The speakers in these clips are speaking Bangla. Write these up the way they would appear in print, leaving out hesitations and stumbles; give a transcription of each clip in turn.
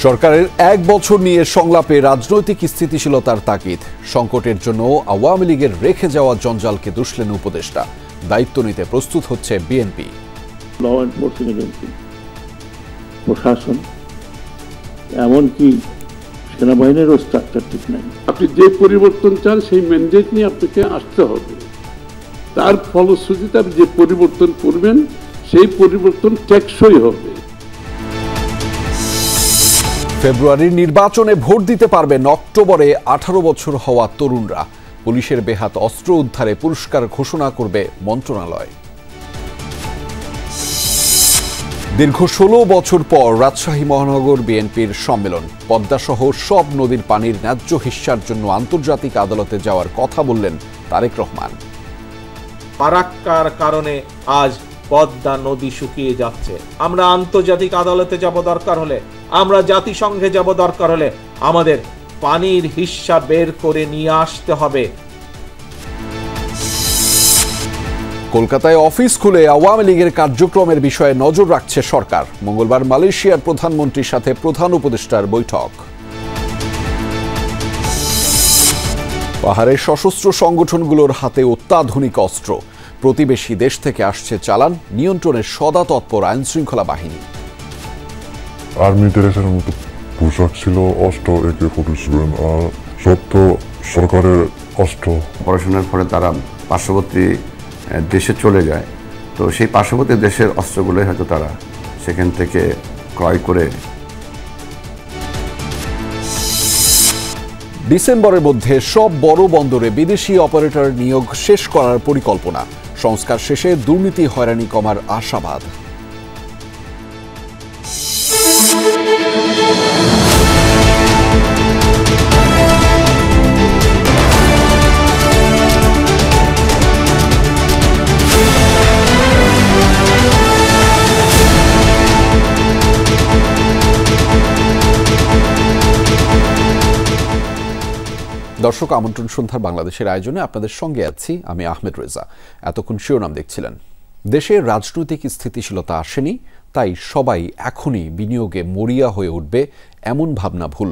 সরকারের এক বছর নিয়ে সংলাপে রাজনৈতিক স্থিতিশীলতার তাগিদ। সংকটের জন্য আওয়ামী লীগের রেখে যাওয়া জঞ্জালকে দুষলেন উপদেষ্টা। দায়িত্ব নিতে প্রস্তুত হচ্ছে বিএনপি। ল এনফোর্সিং এজেন্সি, প্রশাসন, এমনকি সেনাবাহিনীরও স্ট্রাকচার ঠিক নাই। আপনি যে পরিবর্তন চান সেই ম্যান্ডেট নিয়ে আপনাকে আসতে হবে। তার ফলশ্রুতিতে আপনি যে পরিবর্তন করবেন সেই পরিবর্তন টেকসই হবে। ফেব্রুয়ারির নির্বাচনে ভোট দিতে পারবেন অক্টোবরে 18 বছর হওয়া তরুণরা। পুলিশের বেহাত অস্ত্র উদ্ধারে পুরস্কার ঘোষণা করবে মন্ত্রণালয়। দীর্ঘ 16 বছর পর রাজশাহী মহানগর বিএনপির সম্মেলন। পদ্মাসহ সব নদীর পানির ন্যায্য হিস্যার জন্য আন্তর্জাতিক আদালতে যাওয়ার কথা বললেন তারেক রহমান। ফারাক্কার কারণে আজ পদ্মা নদী শুকিয়ে যাচ্ছে। আমরা আন্তর্জাতিক আদালতে যাব দরকার হলে, আমরা জাতিসংঘে যাব দরকার হলে, আমাদের পানির হিস্যা বের করে নিয়ে আসতে হবে। কলকাতায় অফিস খুলে আওয়ামী লীগের কার্যক্রমের বিষয়ে নজর রাখছে সরকার। মঙ্গলবার মালয়েশিয়ার প্রধানমন্ত্রীর সাথে প্রধান উপদেষ্টার বৈঠক। পাহাড়ের সশস্ত্র সংগঠনগুলোর হাতে অত্যাধুনিক অস্ত্র। প্রতিবেশী দেশ থেকে আসছে চালান, নিয়ন্ত্রণে সদা তৎপর আইন শৃঙ্খলা বাহিনী। আর্মি ড্রেসের মতো পোশাক ছিল, অস্ত্র AK-47, আর সব তো সরকারের অস্ত্র। পড়াশোনার পরে তারা পার্শ্ববর্তী দেশে চলে যায়, তো সেই পার্শ্ববর্তী দেশের অস্ত্রগুলোই হয়তো তারা সেখান থেকে ক্রয় করে। ডিসেম্বরের মধ্যে সব বড় বন্দরে বিদেশি অপারেটর নিয়োগ শেষ করার পরিকল্পনা। সংস্কার শেষে দুর্নীতি হয়রানি কমার আশাবাদ। দর্শক, আমন্ত্রণ সন্ধ্যার বাংলাদেশের আয়োজনে আপনাদের সঙ্গে আছি আমি আহমেদ রেজা। এতক্ষণ শিরোনাম দেখছিলেন। দেশের রাজনৈতিক স্থিতিশীলতা আসেনি, তাই সবাই এখনই বিনিয়োগে মরিয়া হয়ে উঠবে এমন ভাবনা ভুল।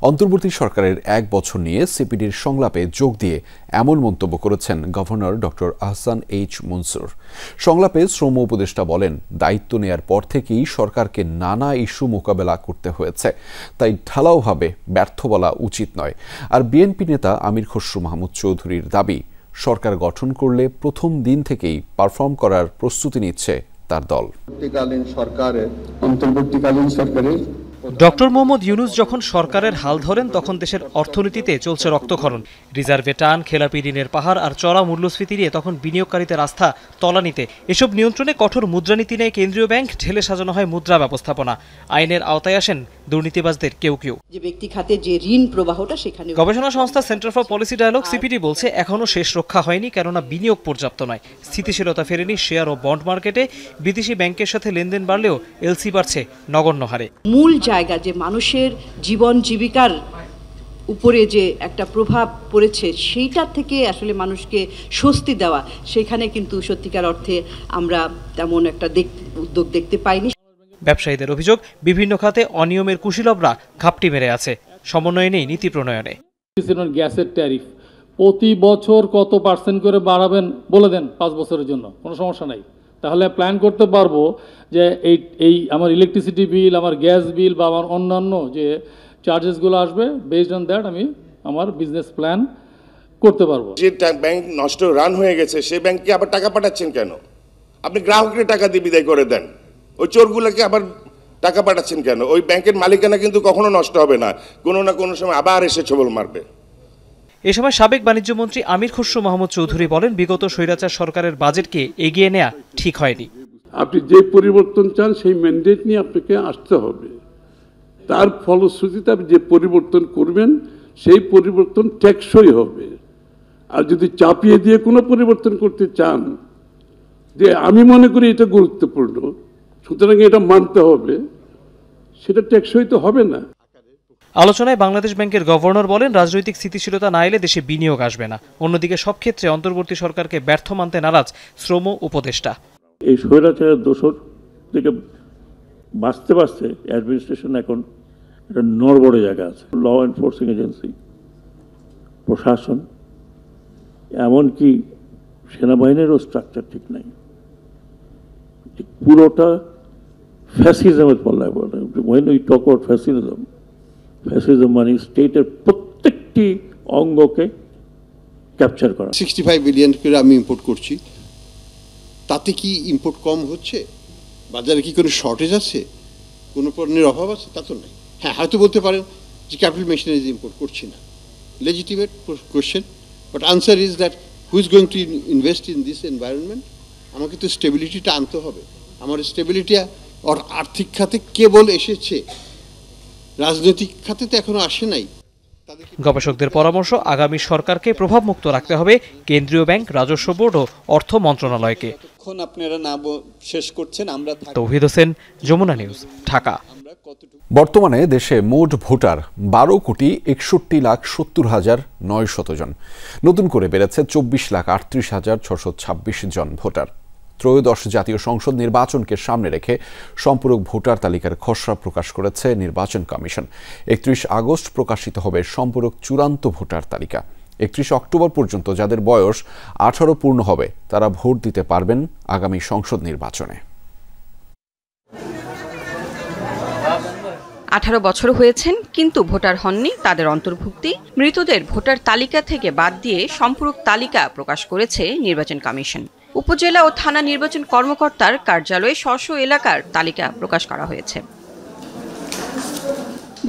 অন্তর্বর্তী সরকারের এক বছর নিয়ে সিপিডির সংলাপে যোগ দিয়ে এমন মন্তব্য করেছেন governor doctor Ahsan H Mansur. সংলাপে শ্রম উপদেষ্টা বলেন, দায়িত্ব নেয়ার পর থেকেই সরকারকে নানা ইস্যু মোকাবেলা করতে হয়েছে, তাই ঢালাওভাবে ব্যর্থ বলা উচিত নয়। আর বিএনপি নেতা আমির খসরু মাহমুদ চৌধুরীর দাবি, সরকার গঠন করলে প্রথম দিন থেকেই পারফর্ম করার প্রস্তুতি নিচ্ছে তার দল। অন্তর্বর্তীকালীন সরকারের ডক্টর মোহাম্মদ ইউনূস যখন সরকারের হাল ধরেন তখন দেশের অর্থনীতিতে চলছে রক্তক্ষরণ। রিজার্ভে টান, খেলাপি ঋণের পাহাড় আর চড়া মূল্যস্ফীতি নিয়ে তখন বিনিয়োগকারীদের আস্থা তলানিতে। এসব নিয়ন্ত্রণে কঠোর মুদ্রানীতি নেয় কেন্দ্রীয় ব্যাংক, ঢেলে সাজানো হয় মুদ্রা ব্যবস্থাপনা। আইনের আওতায় আসেন দুর্নীতিবাজদের কেউ কেউ। যে ব্যক্তি খাতে যে ঋণ প্রবাহটা সেখানে গবেষণা সংস্থা centre for policy dialogue CPD বলছে, এখনও শেষ রক্ষা হয়নি, কেননা বিনিয়োগ পর্যাপ্ত নয়। স্থিতিশীলতা ফেরেনি শেয়ার ও বন্ড মার্কেটে। বিদেশি ব্যাংকের সাথে লেনদেন বাড়লেও এলসি বাড়ছে নগণ্য হারে। মূল জায়গা যে মানুষের জীবন জীবিকার উপরে যে একটা প্রভাব পড়েছে, সেইটার থেকে আসলে মানুষকে স্বস্তি দেওয়া, সেখানে কিন্তু সত্যিকার অর্থে আমরা তেমন একটা উদ্যোগ দেখতে পাইনি। ব্যবসায়ীদের অভিযোগ, বিভিন্ন খাতে অনিয়মের কুশীলবরা ঘাপটি মেরে আছে, সমন্বয় নেই নীতি প্রণয়নে। গ্যাসের ট্যারিফ প্রতি বছর কত পার্সেন্ট করে বাড়াবেন বলে দেন, 5 বছরের জন্য, কোনো সমস্যা নাই। তাহলে প্ল্যান করতে পারবো যে এই আমার ইলেকট্রিসিটি বিল, আমার গ্যাস বিল বা আমার অন্যান্য যে চার্জেসগুলো আসবে, বেসড অন দ্যাট আমি আমার বিজনেস প্ল্যান করতে পারবো। যে ব্যাংক নষ্ট রান হয়ে গেছে, সেই ব্যাংকে আবার টাকা পাঠাচ্ছেন কেন? আপনি গ্রাহককে টাকা দিয়ে বিদায় করে দেন, ওই চোরগুলোকে আবার টাকা পাঠাচ্ছেন কেন? ওই ব্যাংকের মালিকানা কিন্তু কখনো নষ্ট হবে না, কোনো না কোনো সময় আবার এসে ছবল মারবে। এ সময় সাবেক বাণিজ্যমন্ত্রী আমির খসরু মাহমুদ চৌধুরী বলেন, বিগত স্বৈরাচার সরকারের বাজেটকে এগিয়ে নেওয়া ঠিক হয়নি। আপনি যে পরিবর্তন চান সেই ম্যান্ডেট নিয়ে আপনাকে আসতে হবে। তার ফলশ্রুতিতে আপনি যে পরিবর্তন করবেন সেই পরিবর্তন টেকসই হবে। আর যদি চাপিয়ে দিয়ে কোনো পরিবর্তন করতে চান, যে আমি মনে করি এটা গুরুত্বপূর্ণ, সুতরাং এটা মানতে হবে, সেটা টেকসই তো হবে না। আলোচনায় বাংলাদেশ ব্যাংকের গভর্নর বলেন, রাজনৈতিক স্থিতিশীলতা না এলে দেশে বিনিয়োগ আসবে না। অন্যদিকে সব ক্ষেত্রে অন্তর্বর্তী সরকারকে ব্যর্থ মানতে নারাজ শ্রম উপদেষ্টা। এই স্বৈরাচারের দোষর থেকে বাঁচতে অ্যাডমিনিস্ট্রেশন এখন একটা নড়বড়ে জায়গা আছে। ল এনফোর্সিং এজেন্সি, প্রশাসন, এমনকি সেনাবাহিনীরও স্ট্রাকচার ঠিক নাই। পুরোটা ফ্যাসিজমের পাল্লায় পড়ে। when we talk about fascism মানে স্টেটের প্রত্যেকটি অঙ্গকে ক্যাপচার করা। 65 বিলিয়ন করে আমি ইম্পোর্ট করছি, তাতে কি ইম্পোর্ট কম হচ্ছে? বাজারে কি কোনো শর্টেজ আছে, কোনো পণ্যের অভাব আছে? তা তো নেই। হ্যাঁ, হয়তো বলতে পারেন যে ক্যাপিটাল মেশিনারিজ ইম্পোর্ট করছি না, legitimate question, but answer is that who is going to invest in this environment? আমাকে তো স্টেবিলিটিটা আনতে হবে। আমার স্টেবিলিটি আর আর্থিক খাতে কেবল এসেছে, রাজনৈতিক খাতে তো এখনো আসে নাই। গবেষকদের পরামর্শ, আগামী সরকারকে প্রভাবমুক্ত রাখতে হবে কেন্দ্রীয় ব্যাংক, রাজস্ব বোর্ড ও অর্থ মন্ত্রণালয়কে। আপনারা না শেষ করছেন, আমরা তৌহিদ হোসেন, যমুনা নিউজ, ঢাকা। বর্তমানে দেশে মোট ভোটার 12,61,70,900 জন। নতুন করে বেড়েছে 24,38,626 জন ভোটার। ত্রয়োদশ জাতীয় সংসদ নির্বাচনকে সামনে রেখে সম্পূরক ভোটার তালিকার খসড়া প্রকাশ করেছে নির্বাচন কমিশন। 31 আগস্ট প্রকাশিত হবে সম্পূরক চূড়ান্ত ভোটার তালিকা। 31 অক্টোবর পর্যন্ত যাদের বয়স 18 পূর্ণ হবে তারা ভোট দিতে পারবেন আগামী সংসদ নির্বাচনে। 18 বছর হয়েছেন কিন্তু ভোটার হননি, তাদের অন্তর্ভুক্তি মৃতদের ভোটার তালিকা থেকে বাদ দিয়ে সম্পূরক তালিকা প্রকাশ করেছে নির্বাচন কমিশন। উপজেলা ও থানা নির্বাচন কর্মকর্তার কার্যালয়ে স্ব এলাকার তালিকা প্রকাশ করা হয়েছে।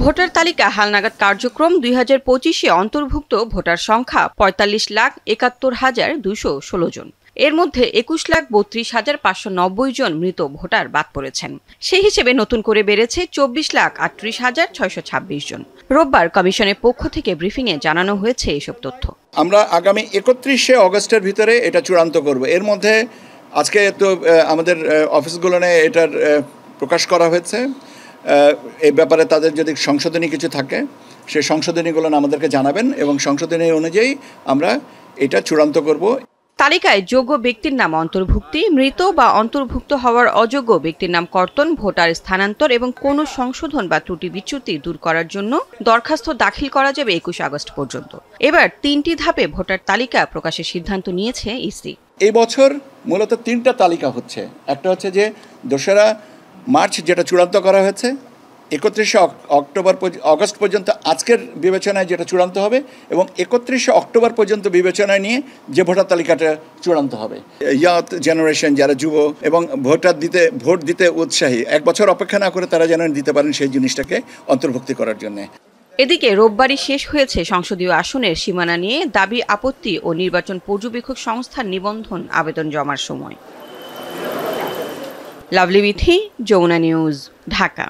ভোটার তালিকা হালনাগাদ কার্যক্রম 2025-এ অন্তর্ভুক্ত ভোটার সংখ্যা 45,71,216 জন। এর মধ্যে 21,32,590 জন মৃত ভোটার বাদ পড়েছেন। সেই হিসেবে নতুন করে বেড়েছে 24,38,626 জন। রোববার কমিশনের পক্ষ থেকে ব্রিফিংয়ে জানানো হয়েছে এসব তথ্য। আমরা আগামী 31শে অগস্টের ভিতরে এটা চূড়ান্ত করব। এর মধ্যে আজকে তো আমাদের অফিসগুলো এটার প্রকাশ করা হয়েছে। এই ব্যাপারে তাদের যদি সংশোধনী কিছু থাকে সেই সংশোধনীগুলো আমাদেরকে জানাবেন এবং সংশোধনী অনুযায়ী আমরা এটা চূড়ান্ত করব। তালিকায় যোগ্য ব্যক্তির নাম অন্তর্ভুক্তি, মৃত বা অন্তর্ভুক্ত হওয়ার অযোগ্য ব্যক্তির নাম কর্তন, ভোটার স্থানান্তর এবং কোনো সংশোধন বা ত্রুটি বিচ্যুতি দূর করার জন্য দরখাস্ত দাখিল করা যাবে 21 আগস্ট পর্যন্ত। এবার 3টি ধাপে ভোটার তালিকা প্রকাশের সিদ্ধান্ত নিয়েছে ইসি। এই বছর মূলত 3টা তালিকা হচ্ছে। একটা হচ্ছে যে 2রা মার্চ যেটা চূড়ান্ত করা হয়েছে, 31শে আগস্ট পর্যন্ত আজকের বিবেচনায় যেটা চূড়ান্ত হবে এবং 31শে অক্টোবর পর্যন্ত বিবেচনায় নিয়ে যে ভোটার তালিকাটা চূড়ান্ত হবে। ইয়াথ জেনারেশন যারা যুব এবং ভোট দিতে উৎসাহী, 1 বছর অপেক্ষা না করে তারা যেন দিতে পারেন সেই জিনিসটাকে অন্তর্ভুক্তি করার জন্য। এদিকে রোববারই শেষ হয়েছে সংসদীয় আসনের সীমানা নিয়ে দাবি, আপত্তি ও নির্বাচন পর্যবেক্ষক সংস্থার নিবন্ধন আবেদন জমার সময়। লাভলি বিথি, যমুনা নিউজ, ঢাকা।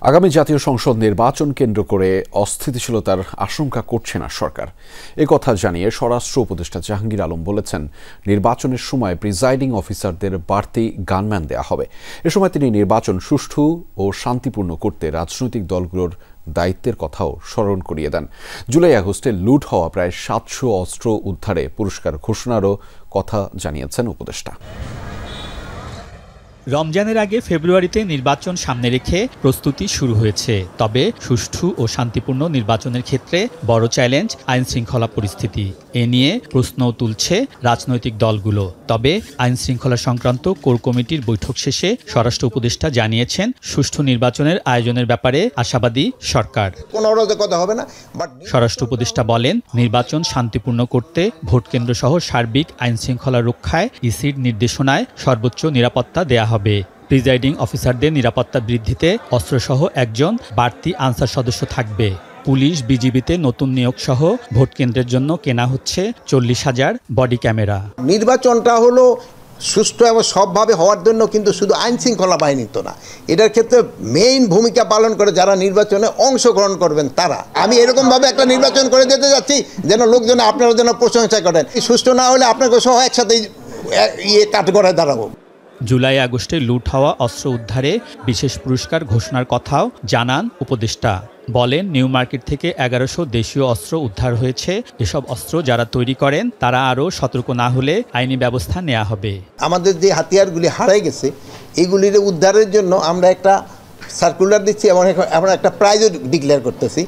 আগামী জাতীয় সংসদ নির্বাচন কেন্দ্র করে অস্থিতিশীলতার আশঙ্কা করছে না সরকার। একথা জানিয়ে স্বরাষ্ট্র উপদেষ্টা জাহাঙ্গীর আলম বলেছেন, নির্বাচনের সময় প্রিজাইডিং অফিসারদের বাড়তি গানম্যান দেওয়া হবে। এ সময় তিনি নির্বাচন সুষ্ঠু ও শান্তিপূর্ণ করতে রাজনৈতিক দলগুলোর দায়িত্বের কথাও স্মরণ করিয়ে দেন। জুলাই আগস্টে লুট হওয়া প্রায় 700 অস্ত্র উদ্ধারে পুরস্কার ঘোষণারও কথা জানিয়েছেন উপদেষ্টা। রমজানের আগে ফেব্রুয়ারিতে নির্বাচন সামনে রেখে প্রস্তুতি শুরু হয়েছে। তবে সুষ্ঠু ও শান্তিপূর্ণ নির্বাচনের ক্ষেত্রে বড় চ্যালেঞ্জ আইন শৃঙ্খলা পরিস্থিতি। এ নিয়ে প্রশ্নও তুলছে রাজনৈতিক দলগুলো। তবে আইন শৃঙ্খলা সংক্রান্ত কোর কমিটির বৈঠক শেষে স্বরাষ্ট্র উপদেষ্টা জানিয়েছেন, সুষ্ঠু নির্বাচনের আয়োজনের ব্যাপারে আশাবাদী সরকার। স্বরাষ্ট্র উপদেষ্টা বলেন, নির্বাচন শান্তিপূর্ণ করতে ভোটকেন্দ্র সহ সার্বিক আইন শৃঙ্খলা রক্ষায় ইসির নির্দেশনায় সর্বোচ্চ নিরাপত্তা দেয়া হবে। প্রিজাইডিং অফিসারদের নিরাপত্তা বৃদ্ধিতে অস্ত্রসহ একজন বাড়তি আনসার সদস্য থাকবে। পুলিশ, বিজিবিতে নতুন নিয়োগ সহ ভোটকেন্দ্রের জন্য কেনা হচ্ছে 40,000 বডি ক্যামেরা। নির্বাচনটা হলো সুষ্ঠু এবং সবভাবে হওয়ার জন্য কিন্তু শুধু আইন শৃঙ্খলা বাহিনী তো না, এটার ক্ষেত্রে মেইন ভূমিকা পালন করে যারা নির্বাচনে অংশগ্রহণ করবেন তারা। আমি এরকমভাবে একটা নির্বাচন করে যেতে যাচ্ছি যেন লোকজন আপনারা যেন প্রশংসা করেন। সুষ্ঠু না হলে আপনাকে সহ একসাথে কাঠগড়ায় দাঁড়াবো। জুলাই আগস্টে লুট হওয়া অস্ত্র উদ্ধারে বিশেষ পুরস্কার ঘোষণার কথাও জানান উপদেষ্টা। বলেন, নিউ মার্কেট থেকে 1100 দেশীয় অস্ত্র উদ্ধার হয়েছে। এসব অস্ত্র যারা তৈরি করেন তারা আরও সতর্ক না হলে আইনি ব্যবস্থা নেওয়া হবে। আমাদের যে হাতিয়ারগুলি হারাই গেছে এগুলির উদ্ধারের জন্য আমরা একটা সার্কুলার দিচ্ছি, এমন একটা প্রাইজও ডিক্লেয়ার করতেছি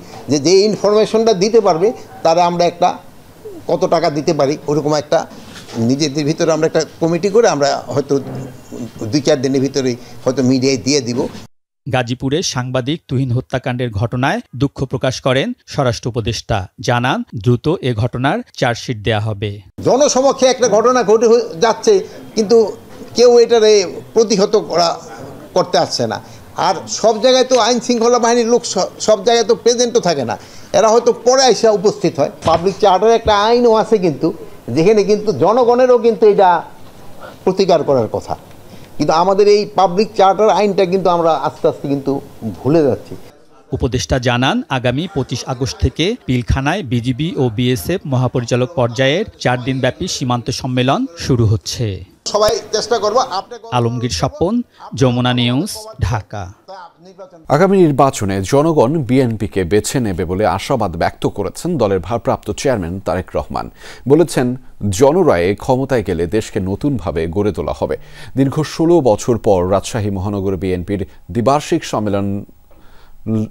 যে ইনফরমেশনটা দিতে পারবে তারা আমরা একটা কত টাকা দিতে পারি, ওরকম একটা নিজেদের ভিতরে আমরা একটা কমিটি করে আমরা হয়তো 2-4 দিনের ভিতরেই হয়তো মিডিয়ায় দিয়ে দিব। গাজীপুরে সাংবাদিক তুহিন হত্যাকাণ্ডের ঘটনায় দুঃখ প্রকাশ করেন স্বরাষ্ট্র উপদেষ্টা, জানান দ্রুত এ ঘটনার চার্জশিট দেয়া হবে। জনসমক্ষে একটা ঘটনা ঘটে যাচ্ছে কিন্তু কেউ এটারে প্রতিহত করতে আসছে না। আর সব জায়গায় তো আইন শৃঙ্খলা বাহিনীর লোক সব জায়গায় তো প্রেজেন্টও থাকে না, এরা হয়তো পরে এসে উপস্থিত হয়। পাবলিক চার্টারে একটা আইনও আছে কিন্তু যেখানে কিন্তু জনগণেরও কিন্তু এটা প্রতিকার করার কথা, কিন্তু আমাদের এই পাবলিক চার্টার আইনটা কিন্তু আমরা আস্তে আস্তে কিন্তু ভুলে যাচ্ছি। উপদেষ্টা জানান আগামী 25 আগস্ট থেকে পিলখানায় বিজিবি ও বিএসএফ মহাপরিচালক পর্যায়ের 4 দিনব্যাপী সীমান্ত সম্মেলন শুরু হচ্ছে। সবাই চেষ্টা করব। আলমগীর স্বপন, যমুনা নিউজ, ঢাকা। আগামী নির্বাচনে জনগণ বিএনপিকে বেছে নেবে বলে আশাবাদ ব্যক্ত করেছেন দলের ভারপ্রাপ্ত চেয়ারম্যান তারেক রহমান। বলেছেন, জনরায়ে ক্ষমতায় গেলে দেশকে নতুনভাবে গড়ে তোলা হবে। দীর্ঘ 16 বছর পর রাজশাহী মহানগর বিএনপির দ্বিবার্ষিক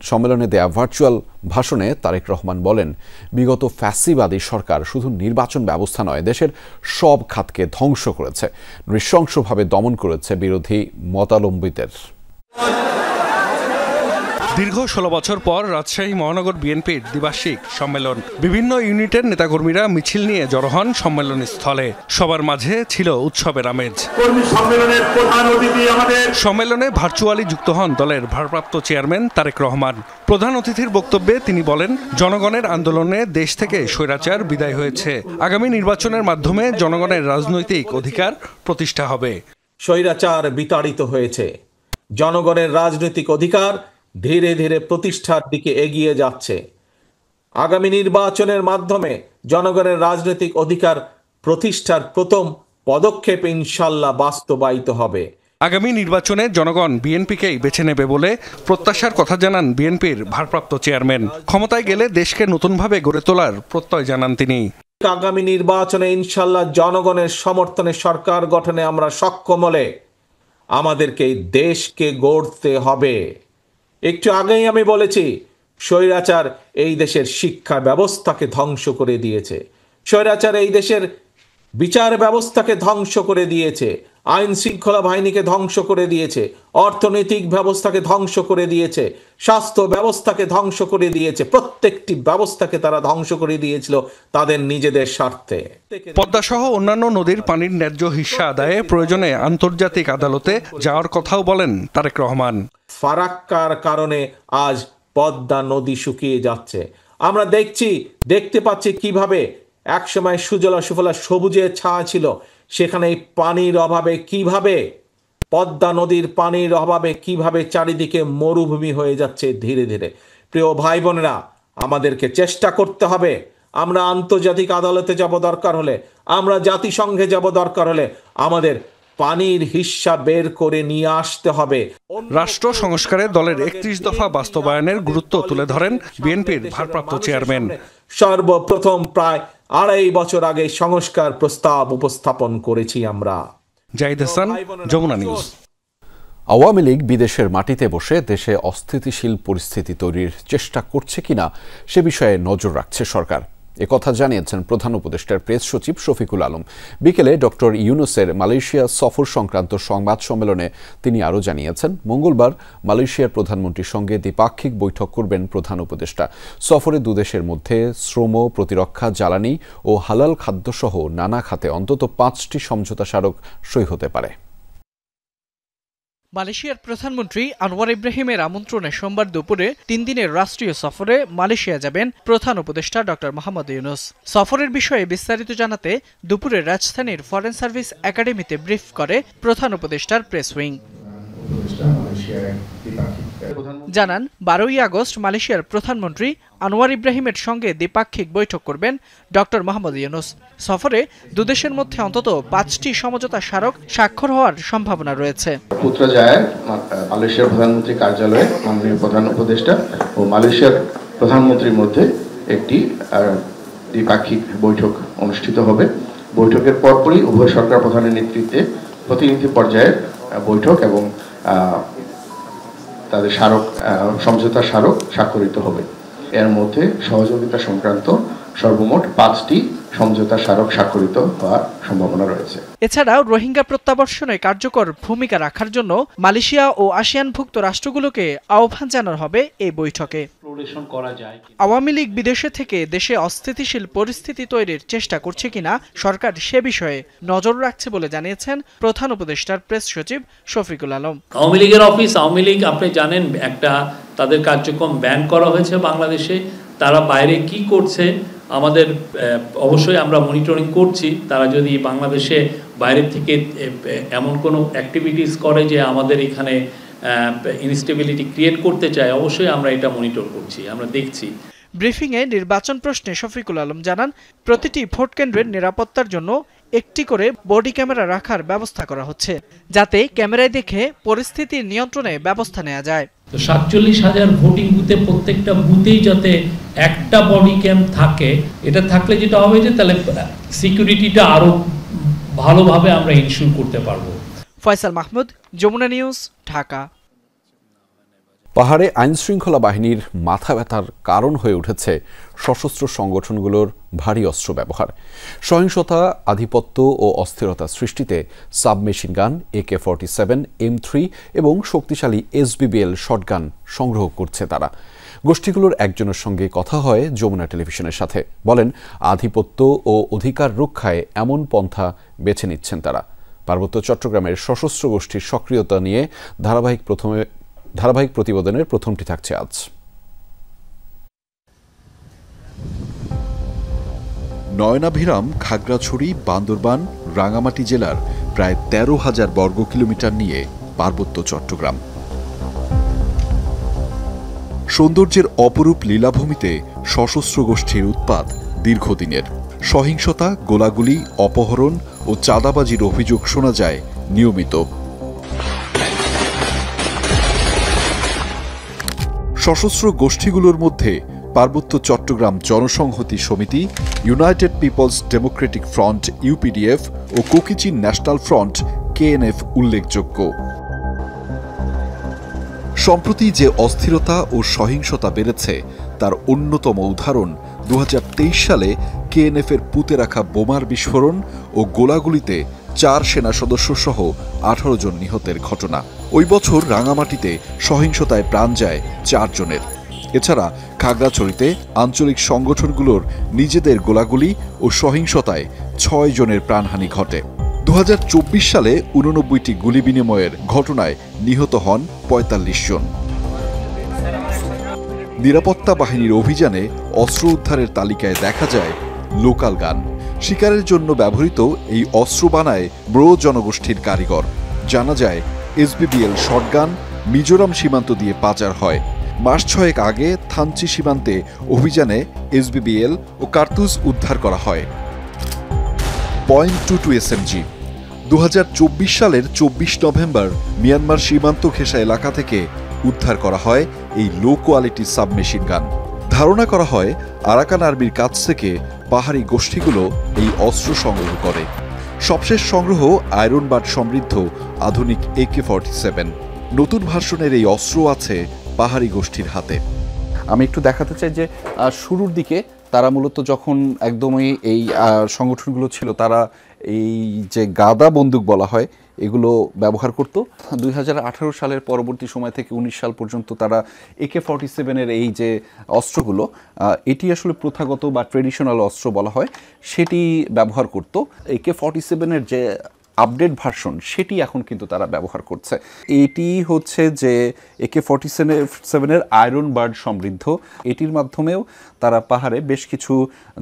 সম্মেলনে দেয়া ভার্চুয়াল ভাষণে তারেক রহমান বলেন, বিগত ফ্যাসিবাদী সরকার শুধু নির্বাচন ব্যবস্থা নয়, দেশের সব খাতকে ধ্বংস করেছে, নৃশংসভাবে দমন করেছে বিরোধী মতাবলম্বীদের। দীর্ঘ 16 বছর পর রাজশাহী মহানগর বিএনপির দ্বিবার্ষিক সম্মেলন। বিভিন্ন ইউনিটের নেতাকর্মীরা মিছিল নিয়ে জড়ো হন সম্মেলন স্থলে। সবার মাঝে ছিল উৎসবের আমেজ। সম্মেলনে ভার্চুয়ালি যুক্ত হন দলের ভারপ্রাপ্ত চেয়ারম্যান তারেক রহমান। প্রধান অতিথির বক্তব্যে তিনি বলেন, জনগণের আন্দোলনে দেশ থেকে স্বৈরাচার বিদায় হয়েছে। আগামী নির্বাচনের মাধ্যমে জনগণের রাজনৈতিক অধিকার প্রতিষ্ঠা হবে। স্বৈরাচার বিতাড়িত হয়েছে, জনগণের রাজনৈতিক অধিকার ধীরে ধীরে প্রতিষ্ঠার দিকে এগিয়ে যাচ্ছে। আগামী নির্বাচনের মাধ্যমে জনগণের রাজনৈতিক অধিকার প্রতিষ্ঠার প্রথম পদক্ষেপ ইনশাল্লাহ বাস্তবায়িত হবে। আগামী নির্বাচনে জনগণ বিএনপিকেই বেছে নেবে বলে প্রত্যাশার কথা জানান বিএনপির ভারপ্রাপ্ত চেয়ারম্যান। ক্ষমতায় গেলে দেশকে নতুনভাবে গড়ে তোলার প্রত্যয় জানান তিনি। আগামী নির্বাচনে ইনশাল্লাহ জনগণের সমর্থনে সরকার গঠনে আমরা সক্ষম হলে আমাদেরকে দেশকে গড়তে হবে। একটু আগেই আমি বলেছি, স্বৈরাচার এই দেশের শিক্ষা ব্যবস্থাকে ধ্বংস করে দিয়েছে, স্বৈরাচার এই দেশের বিচার ব্যবস্থাকে ধ্বংস করে দিয়েছে, আইন শৃঙ্খলা বাহিনীকে ধ্বংস করে দিয়েছে, অর্থনৈতিক ব্যবস্থাকে ধ্বংস করে দিয়েছে, স্বাস্থ্য ব্যবস্থাকে ধ্বংস করে দিয়েছে। প্রত্যেকটি ব্যবস্থাকে তারা ধ্বংস করে দিয়েছিল তাদের নিজেদের স্বার্থে। পদ্মা সহ অন্যান্য নদীর পানির ন্যায্য হিস্সা আদায়ে প্রয়োজনে আন্তর্জাতিক আদালতে যাওয়ার কথাও বলেন তারেক রহমান। ফারাক্কার কারণে আজ পদ্মা নদী শুকিয়ে যাচ্ছে। আমরা দেখতে পাচ্ছি কিভাবে একসময় সুজলা সুফলা সবুজের ছায়া ছিল, সেখানে পানির অভাবে কিভাবে পদ্মা নদীর পানির অভাবে কিভাবে চারিদিকে মরুভূমি হয়ে যাচ্ছে ধীরে ধীরে। প্রিয় ভাই বোনেরা, আমাদেরকে চেষ্টা করতে হবে। আমরা আন্তর্জাতিক আদালতে যাব দরকার হলে, আমরা জাতিসংঘে যাব দরকার হলে, আমাদের পানির হিস্সা বের করে নিয়ে আসতে হবে। রাষ্ট্র সংস্কারে দলের 31 দফা বাস্তবায়নের গুরুত্ব তুলে ধরেন বিএনপির ভারপ্রাপ্ত চেয়ারম্যান। সর্বপ্রথম প্রায় 2.5 বছর আগে সংস্কার প্রস্তাব উপস্থাপন করেছি আমরা। জাহিদ হাসান, যমুনা নিউজ। আওয়ামী লীগ বিদেশের মাটিতে বসে দেশে অস্থিতিশীল পরিস্থিতি তৈরির চেষ্টা করছে কিনা সে বিষয়ে নজর রাখছে সরকার। একথা জানিয়েছেন প্রধান উপদেষ্টার প্রেস সচিব শফিকুল আলম। বিকেলে ডক্টর ইউনূসের মালয়েশিয়া সফর সংক্রান্ত সংবাদ সম্মেলনে তিনি আরও জানিয়েছেন, মঙ্গলবার মালয়েশিয়ার প্রধানমন্ত্রীর সঙ্গে দ্বিপাক্ষিক বৈঠক করবেন প্রধান উপদেষ্টা। সফরে দুদেশের মধ্যে শ্রম, প্রতিরক্ষা, জ্বালানি ও হালাল খাদ্যসহ নানা খাতে অন্তত 5টি সমঝোতা স্মারক সই হতে পারে। মালয়েশিয়ার প্রধানমন্ত্রী আনোয়ার ইব্রাহিমের আমন্ত্রণে সোমবার দুপুরে 3 দিনের রাষ্ট্রীয় সফরে মালয়েশিয়া যাবেন প্রধান উপদেষ্টা ডক্টর মোহাম্মদ ইউনূস। সফরের বিষয়ে বিস্তারিত জানাতে দুপুরে রাজধানীর ফরেন সার্ভিস একাডেমিতে ব্রিফ করে প্রধান উপদেষ্টার প্রেস উইং। জানান, 12ই আগস্ট মালয়েশিয়ার প্রধানমন্ত্রী আনোয়ার ইব্রাহিমের সঙ্গে দ্বিপাক্ষিক বৈঠক করবেন ডক্টর মোহাম্মদ ইউনূস। সফরে দুদেশের মধ্যে অন্তত 5টি সমঝোতা স্মারক স্বাক্ষর হওয়ার সম্ভাবনা রয়েছে। পুত্রজায়ায় মালয়েশিয়ার প্রধানমন্ত্রী কার্যালয়ে মাননীয় প্রধান উপদেষ্টা ও মালয়েশিয়ার প্রধানমন্ত্রীর মধ্যে একটি দ্বিপাক্ষিক বৈঠক অনুষ্ঠিত হবে। বৈঠকের পরপরই উভয় সরকার প্রধানের নেতৃত্বে প্রতিনিধি পর্যায়ের বৈঠক এবং তাদের সমঝোতা স্মারক স্বাক্ষরিত হবে। এর মধ্যে সহযোগিতা সংক্রান্ত সর্বমোট 5টি সমঝোতা স্মারক স্বাক্ষরিত হওয়ার সম্ভাবনা রয়েছে। এছাড়াও রোহিঙ্গা প্রত্যাবর্ষণে কার্যকর ভূমিকা রাখার জন্য মালয়েশিয়া ও আসিয়ানভুক্ত রাষ্ট্রগুলোকে আহ্বান জানানো হবে এই বৈঠকে। আওয়ামী লীগ বিদেশে থেকে দেশে অস্থিতিশীল পরিস্থিতি তৈরির চেষ্টা করছে কিনা সরকার সে বিষয়ে নজর রাখছে বলে জানিয়েছেন প্রধান উপদেষ্টার প্রেস সচিব শফিকুল আলম। আওয়ামী লীগের অফিস, আওয়ামী লীগ আপনি জানেন একটা তাদের কার্যক্রম ব্যান করা হয়েছে বাংলাদেশে। তারা বাইরে কি করছে আমাদের অবশ্যই আমরা মনিটরিং করছি। তারা যদি বাংলাদেশে বাইরে থেকে এমন কোনো অ্যাক্টিভিটিস করে যে আমাদের এখানে ইনস্টেবিলিটি ক্রিয়েট করতে চায়, অবশ্যই আমরা এটা মনিটর করছি, আমরা দেখছি। ব্রিফিংয়ে নির্বাচন প্রশ্নে শফিকুল আলম জানান, প্রতিটি ভোট কেন্দ্রের নিরাপত্তার জন্য একটি করে বডি ক্যামেরা রাখার ব্যবস্থা করা হচ্ছে, যাতে ক্যামেরায় দেখে পরিস্থিতি নিয়ন্ত্রণে ব্যবস্থা নেওয়া যায়। তো 47,000 ভোটিং বুথে প্রত্যেকটা বুথেই যাতে একটা বডি ক্যাম থাকে, এটা থাকলে যেটা হবে যে তাহলে সিকিউরিটিটা আরো ভালোভাবে আমরা ইনশিওর করতে পারবো। ফয়সাল মাহমুদ, যমুনা নিউজ, ঢাকা। পাহাড়ে আইনশৃঙ্খলা বাহিনীর মাথা ব্যথার কারণ হয়ে উঠেছে সশস্ত্র সংগঠনগুলোর ভারী অস্ত্র ব্যবহার। সহিংসতা, আধিপত্য ও অস্থিরতা সৃষ্টিতে সাবমেশিন গান, AK-47, M3 এবং শক্তিশালী SBBL শটগান সংগ্রহ করছে তারা। গোষ্ঠীগুলোর একজনের সঙ্গে কথা হয় যমুনা টেলিভিশনের সাথে। বলেন, আধিপত্য ও অধিকার রক্ষায় এমন পন্থা বেছে নিচ্ছেন তারা। পার্বত্য চট্টগ্রামের সশস্ত্র গোষ্ঠীর সক্রিয়তা নিয়ে ধারাবাহিক প্রতিবেদনের প্রথমটি থাকছে আজ। নয়নাভিরাম, খাগড়াছড়ি, বান্দরবান, রাঙামাটি জেলার প্রায় 13,000 বর্গ কিলোমিটার নিয়ে পার্বত্য চট্টগ্রাম। সৌন্দর্যের অপরূপ লীলাভূমিতে সশস্ত্র গোষ্ঠীর উৎপাত দীর্ঘদিনের। সহিংসতা, গোলাগুলি, অপহরণ ও চাঁদাবাজির অভিযোগ শোনা যায় নিয়মিত। সশস্ত্র গোষ্ঠীগুলোর মধ্যে পার্বত্য Chattagram Janasamhati Samiti, united peoples democratic front UPDF ও কোকিচিন ন্যাশনাল ফ্রন্ট KNF উল্লেখযোগ্য। সম্প্রতি যে অস্থিরতা ও সহিংসতা বেড়েছে তার অন্যতম উদাহরণ 2023 সালে KNF-এর পুঁতে রাখা বোমার বিস্ফোরণ ও গোলাগুলিতে 4 সেনা সদস্য সহ 18 জন নিহতের ঘটনা। ওই বছর রাঙামাটিতে সহিংসতায় প্রাণ যায় 4 জনের। এছাড়া খাগড়াছড়িতে আঞ্চলিক সংগঠনগুলোর নিজেদের গোলাগুলি ও সহিংসতায় 6 জনের প্রাণহানি ঘটে। 2024 সালে 89টি গুলি বিনিময়ের ঘটনায় নিহত হন 45 জন। নিরাপত্তা বাহিনীর অভিযানে অস্ত্র উদ্ধারের তালিকায় দেখা যায় লোকাল গান। শিকারের জন্য ব্যবহৃত এই অস্ত্র বানায় ব্রো জনগোষ্ঠীর কারিগর। জানা যায় SBBL শটগান মিজোরাম সীমান্ত দিয়ে পাচার হয়। মাস 6 আগে থানচি সীমান্তে অভিযানে SBBL ও কার্তুজ উদ্ধার করা হয়। .22 SMG 2024 সালের 24 নভেম্বর মিয়ানমার সীমান্ত ঘেঁষা এলাকা থেকে উদ্ধার করা হয় এই লো কোয়ালিটি সাবমেশিন গান। ধারণা করা হয় আরাকান আর্মির কাছ থেকে পাহাড়ি গোষ্ঠীগুলো এই অস্ত্র সংগ্রহ করে। সবশেষ সংগ্রহ আয়রন বাট সমৃদ্ধ আধুনিক AK-47। নতুন ভার্সনের এই অস্ত্র আছে পাহাড়ি গোষ্ঠীর হাতে। আমি একটু দেখাতে চাই যে শুরুর দিকে তারা মূলত যখন একদমই এই সংগঠনগুলো ছিল, তারা এই যে গাদা বন্দুক বলা হয় এগুলো ব্যবহার করত। 2018 সালের পরবর্তী সময় থেকে 19 সাল পর্যন্ত তারা AK-47-এর এই যে অস্ত্রগুলো, এটি আসলে প্রথাগত বা ট্রেডিশনাল অস্ত্র বলা হয়, সেটি ব্যবহার করত। AK-47-এর যে আপডেট ভার্সন সেটি এখন কিন্তু তারা ব্যবহার করছে। এটি হচ্ছে যে AK-47-এর আয়রন বার্ড সমৃদ্ধ। এটির মাধ্যমেও তারা পাহাড়ে বেশ কিছু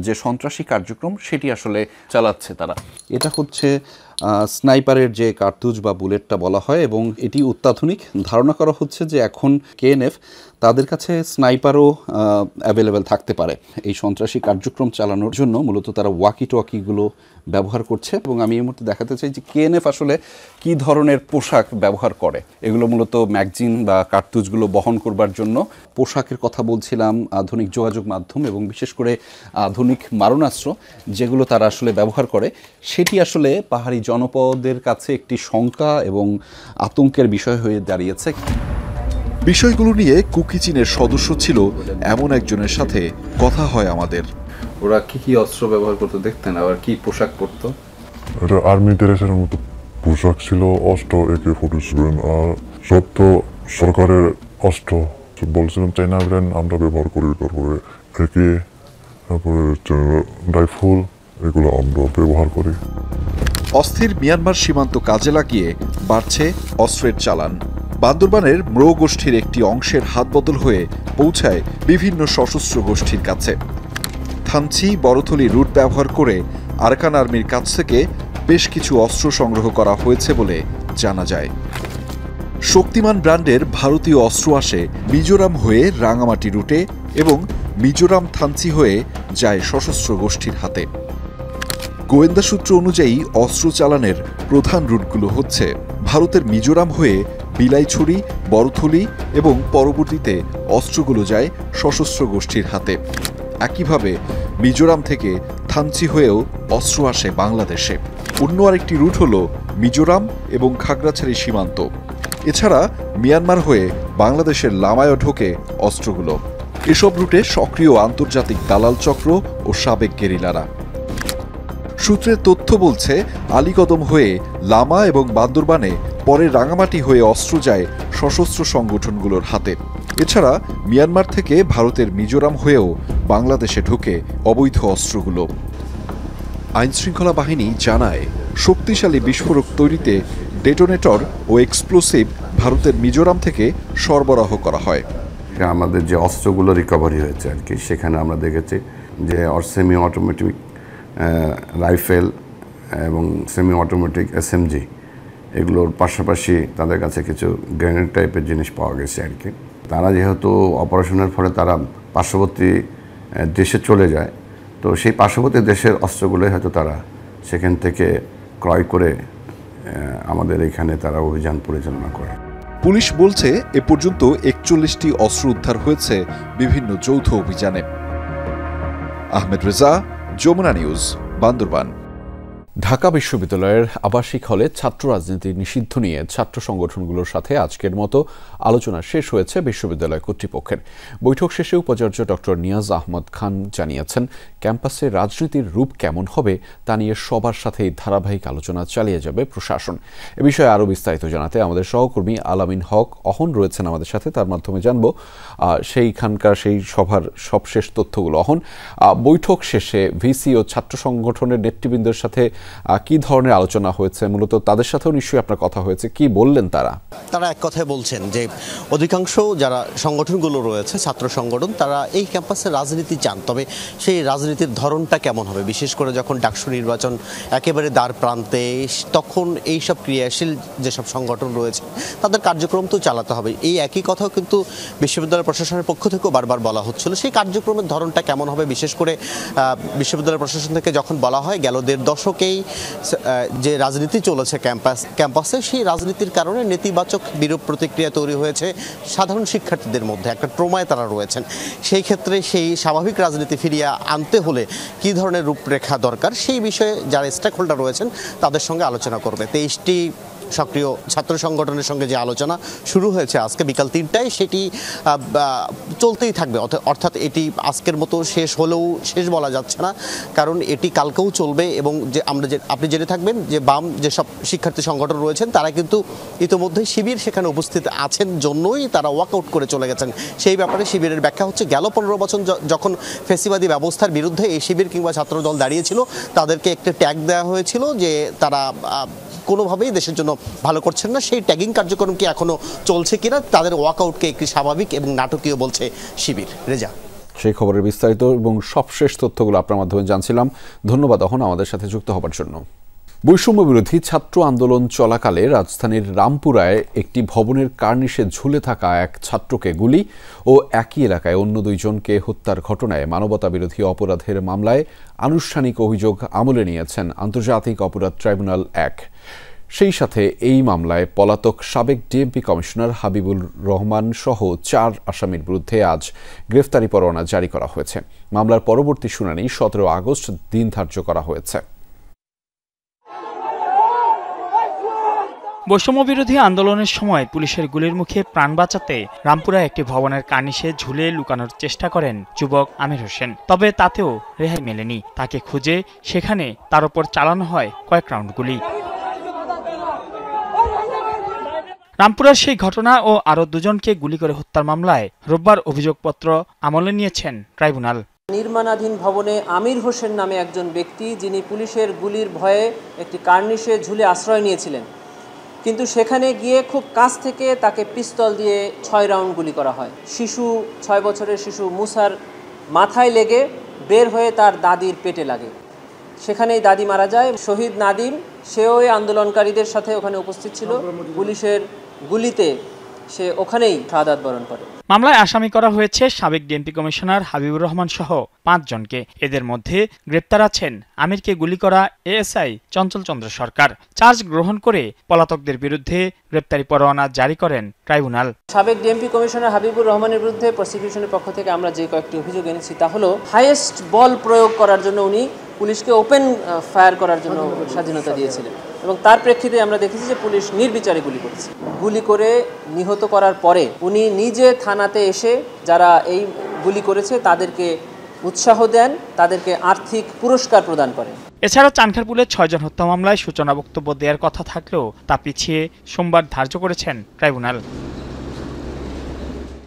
যে সন্ত্রাসী কার্যক্রম সেটি আসলে চালাচ্ছে তারা। এটা হচ্ছে স্নাইপারের যে কার্তুজ বা বুলেটটা বলা হয়, এবং এটি অত্যাধুনিক। ধারণা করা হচ্ছে যে এখন KNF তাদের কাছে স্নাইপারও অ্যাভেলেবেল থাকতে পারে এই সন্ত্রাসী কার্যক্রম চালানোর জন্য। মূলত তারা ওয়াকি টকিগুলো ব্যবহার করছে। এবং আমি এই মুহূর্তে দেখাতে চাই যে KNF আসলে কি ধরনের পোশাক ব্যবহার করে। এগুলো মূলত ম্যাগজিন বা কার্তুজগুলো বহন করবার জন্য। পোশাকের কথা বলছিলাম, আধুনিক যোগাযোগ মাধ্যম এবং বিশেষ করে আধুনিক মারণাস্ত্র যেগুলো তারা আসলে ব্যবহার করে, সেটি আসলে পাহাড়ি জনপদের কাছে একটি শঙ্কা এবং আতঙ্কের বিষয় হয়ে দাঁড়িয়েছে। বিষয়গুলো নিয়ে কুকি চীনের সদস্য ছিল এমন একজনের সাথে কথা হয় আমাদের। ওরা কি কি অস্ত্র ব্যবহার করতো দেখতেন, আবার কি পোশাক পরতো? এটা আর্মি ড্রেসের মতো পোশাক ছিল, অস্ত্র AK-47 আর সব তো সরকারের অস্ত্র। বলছিলাম চাইনা ব্র্যান্ড আমরা ব্যবহার করি, তারপরে তারপরে রাইফেল এগুলো আমরা ব্যবহার করি। অস্থির মিয়ানমার সীমান্ত কাজে লাগিয়ে বাড়ছে অস্ত্রের চালান। বান্দরবানের ম্রো গোষ্ঠীর একটি অংশের হাতবদল হয়ে পৌঁছায় বিভিন্ন সশস্ত্র গোষ্ঠীর কাছে। থানচি বড়থলি রুট ব্যবহার করে আরাকান আর্মির কাছ থেকে বেশ কিছু অস্ত্র সংগ্রহ করা হয়েছে বলে জানা যায়। শক্তিমান ব্র্যান্ডের ভারতীয় অস্ত্র আসে মিজোরাম হয়ে রাঙামাটি রুটে এবং মিজোরাম থানচি হয়ে যায় সশস্ত্র গোষ্ঠীর হাতে। গোয়েন্দা সূত্র অনুযায়ী অস্ত্র চালানের প্রধান রুটগুলো হচ্ছে ভারতের মিজোরাম হয়ে বিলাইছড়ি, বড়থলি এবং পরবর্তীতে অস্ত্রগুলো যায় সশস্ত্র গোষ্ঠীর হাতে। একইভাবে মিজোরাম থেকে থানচি হয়েও অস্ত্র আসে বাংলাদেশে। অন্য আরেকটি রুট হল মিজোরাম এবং খাগড়াছড়ি সীমান্ত। এছাড়া মিয়ানমার হয়ে বাংলাদেশের লামায়ও ঢোকে অস্ত্রগুলো। এসব রুটে সক্রিয় আন্তর্জাতিক দালাল চক্র ও সাবেক গেরিলারা। সূত্রের তথ্য বলছে আলীকদম হয়ে লামা এবং বান্দরবানে পরে রাঙামাটি হয়ে অস্ত্র যায় সশস্ত্র সংগঠনগুলোর হাতে। এছাড়া মিয়ানমার থেকে ভারতের মিজোরাম হয়েও বাংলাদেশে ঢোকে অবৈধ অস্ত্রগুলো। আইনশৃঙ্খলা বাহিনী জানায় শক্তিশালী বিস্ফোরক তৈরিতে ডেটোনেটর ও এক্সপ্লোসিভ ভারতের মিজোরাম থেকে সরবরাহ করা হয়। আমাদের যে অস্ত্রগুলো রিকভারি হয়েছে আর কি, সেখানে আমরা দেখেছি যে সেমি অটোমেটিক রাইফেল এবং সেমি অটোমেটিক SMG এগুলোর পাশাপাশি তাদের কাছে কিছু গ্রেনেড টাইপের জিনিস পাওয়া গেছে আর কি। তারা যেহেতু অপারেশনের ফলে তারা পার্শ্ববর্তী দেশে চলে যায়, তো সেই পার্শ্ববর্তী দেশের অস্ত্রগুলোই হয়তো তারা সেখান থেকে ক্রয় করে আমাদের এখানে তারা অভিযান পরিচালনা করে। পুলিশ বলছে এ পর্যন্ত 41টি অস্ত্র উদ্ধার হয়েছে বিভিন্ন যৌথ অভিযানে। আহমেদ রেজা, যমুনা নিউজ, বান্দরবান। ঢাকা বিশ্ববিদ্যালয়ের আবাসিক হলে ছাত্র রাজনীতি নিষিদ্ধ নিয়ে ছাত্র সংগঠনগুলোর সাথে আজকের মতো আলোচনা শেষ হয়েছে বিশ্ববিদ্যালয় কর্তৃপক্ষের। বৈঠক শেষে উপাচার্য ডক্টর নিয়াজ আহমদ খান জানিয়েছেন, ক্যাম্পাসে রাজনীতির রূপ কেমন হবে তা নিয়ে সবার সাথেই ধারাবাহিক আলোচনা চালিয়ে যাবে প্রশাসন। এ বিষয়ে আরও বিস্তারিত জানাতে আমাদের সহকর্মী আলামিন হক অহন রয়েছেন আমাদের সাথে, তার মাধ্যমে জানব সেইখানকার সেই সভার সবশেষ তথ্যগুলো। অহন, বৈঠক শেষে ভিসি ও ছাত্র সংগঠনের নেতৃবৃন্দের সাথে কি ধরনের আলোচনা হয়েছে? মূলত তাদের সাথেও নিশ্চয়ই আপনার কথা হয়েছে, কি বললেন তারা? তারা এক কথায় বলছেন যে অধিকাংশ যারা সংগঠনগুলো রয়েছে ছাত্র সংগঠন, তারা এই ক্যাম্পাসে রাজনীতি চান, তবে সেই রাজনীতির ধরনটা কেমন হবে, বিশেষ করে যখন ডাকসু নির্বাচন একেবারে দ্বার প্রান্তে, তখন এইসব ক্রিয়াশীল যেসব সংগঠন রয়েছে তাদের কার্যক্রম তো চালাতে হবে। এই একই কথাও কিন্তু বিশ্ববিদ্যালয় প্রশাসনের পক্ষ থেকেও বারবার বলা হচ্ছিল। সেই কার্যক্রমের ধরনটা কেমন হবে, বিশেষ করে বিশ্ববিদ্যালয় প্রশাসন থেকে যখন বলা হয় গেল 1.5 দশকেই যে রাজনীতি চলেছে ক্যাম্পাসে, সেই রাজনীতির কারণে নেতিবাচক বিরূপ প্রতিক্রিয়া তৈরি হয়েছে সাধারণ শিক্ষার্থীদের মধ্যে, একটা ট্রমায় তারা রয়েছেন। সেই ক্ষেত্রে সেই স্বাভাবিক রাজনীতি ফিরিয়ে আনতে হলে কী ধরনের রূপরেখা দরকার, সেই বিষয়ে যারা স্টেক হোল্ডার রয়েছেন তাদের সঙ্গে আলোচনা করবে। 23টি সক্রিয় ছাত্র সংগঠনের সঙ্গে যে আলোচনা শুরু হয়েছে আজকে বিকাল 3টায়, সেটি চলতেই থাকবে। অর্থাৎ এটি আজকের মতো শেষ হলেও শেষ বলা যাচ্ছে না, কারণ এটি কালকেও চলবে। এবং যে আপনি জেনে থাকবেন যে বাম যেসব শিক্ষার্থী সংগঠন রয়েছেন তারা কিন্তু ইতিমধ্যেই শিবির সেখানে উপস্থিত আছেন জন্যই তারা ওয়াকআউট করে চলে গেছেন। সেই ব্যাপারে শিবিরের ব্যাখ্যা হচ্ছে, গেল 15 বছর যখন ফেসিবাদী ব্যবস্থার বিরুদ্ধে এই শিবির কিংবা ছাত্রদল দাঁড়িয়েছিল, তাদেরকে একটা ট্যাগ দেওয়া হয়েছিল যে তারা কোনোভাবেই দেশের জন্য ভালো করছেন না। সেই ট্যাগিং কার্যক্রম কি এখনো চলছে কিনা, তাদের ওয়াকআউটকে একটি স্বাভাবিক এবং নাটকীয় বলছে শিবির। রেজা, সেই খবরের বিস্তারিত এবং সবশেষ তথ্যগুলো আপনার মাধ্যমে জানছিলাম। ধন্যবাদ অহন আমাদের সাথে যুক্ত হবার জন্য। বৈষম্য বিরোধী ছাত্র আন্দোলন চলাকালে রাজধানীর রামপুরায় একটি ভবনের কার্নিশে ঝুলে থাকা এক ছাত্রকে গুলি ও একই এলাকায় অন্য 2 জনকে হত্যার ঘটনায় মানবতা বিরোধী অপরাধের মামলায় আনুষ্ঠানিক অভিযোগ আমলে নিয়েছেন আন্তর্জাতিক অপরাধ ট্রাইব্যুনাল 1। সেই সাথে এই মামলায় পলাতক সাবেক ডিএমপি কমিশনার হাবিবুর রহমান সহ 4 আসামির বিরুদ্ধে আজ গ্রেফতারি পরোয়ানা জারি করা হয়েছে। মামলার পরবর্তী শুনানি 17 আগস্ট দিন ধার্য করা হয়েছে। বৈষম্যবিরোধী আন্দোলনের সময় পুলিশের গুলির মুখে প্রাণ বাঁচাতে রামপুরায় একটি ভবনের কার্নিশে ঝুলে লুকানোর চেষ্টা করেন যুবক আমির হোসেন। তবে তাতেও রেহাই মেলেনি। তাকে খুঁজে সেখানে তার উপর চালানো হয় কয়েক রাউন্ড গুলি। রামপুরার সেই ঘটনা ও আরও দুজনকে গুলি করে হত্যার মামলায় রোববার অভিযোগপত্র আমলে নিয়েছেন ট্রাইব্যুনাল। নির্মাণাধীন ভবনে আমির হোসেন নামে একজন ব্যক্তি, যিনি পুলিশের গুলির ভয়ে একটি কার্নিশে ঝুলে আশ্রয় নিয়েছিলেন, কিন্তু সেখানে গিয়ে খুব কাছ থেকে তাকে পিস্তল দিয়ে 6 রাউন্ড গুলি করা হয়। 6 বছরের শিশু মুসার মাথায় লেগে বের হয়ে তার দাদির পেটে লাগে। সেখানেই দাদি মারা যায়। শহীদ নাদিম, সেও এই আন্দোলনকারীদের সাথে ওখানে উপস্থিত ছিল। পুলিশের গুলিতে সে ওখানেই শাহাদাত বরণ করে। মামলায় আসামি করা হয়েছে সাবেক ডিএমপি কমিশনার হাবিবুর রহমান সহ 5 জনকে। এদের মধ্যে গ্রেপ্তার আছেন আমিরকে গুলি করা এএসআই চঞ্চল চন্দ্র সরকার। চার্জ গ্রহণ করে পলাতকদের বিরুদ্ধে গ্রেপ্তারি পরোয়ানা জারি করেন ট্রাইব্যুনাল। সাবেক ডিএমপি কমিশনার হাবিবুর রহমানের বিরুদ্ধে প্রসিকিউশনের পক্ষ থেকে আমরা যে কয়েকটি অভিযোগ এনেছি তা হলো হাইয়েস্ট বল প্রয়োগ করার জন্য উনি পুলিশকে ওপেন ফায়ার করার জন্য স্বাধীনতা দিয়েছিলেন, এবং তার প্রেক্ষিতে আমরা দেখেছি যে পুলিশ নির্বিচারে গুলি করেছে। গুলি করে নিহত করার পরে উনি নিজে থানাতে এসে যারা এই গুলি করেছে তাদেরকে উৎসাহ দেন, তাদেরকে আর্থিক পুরস্কার প্রদান করেন। এছাড়া চানখারপুলের 6 জন হত্যা মামলায় সূচনা বক্তব্য দেওয়ার কথা থাকলেও তা পিছিয়ে সোমবার ধার্য করেছেন ট্রাইব্যুনাল।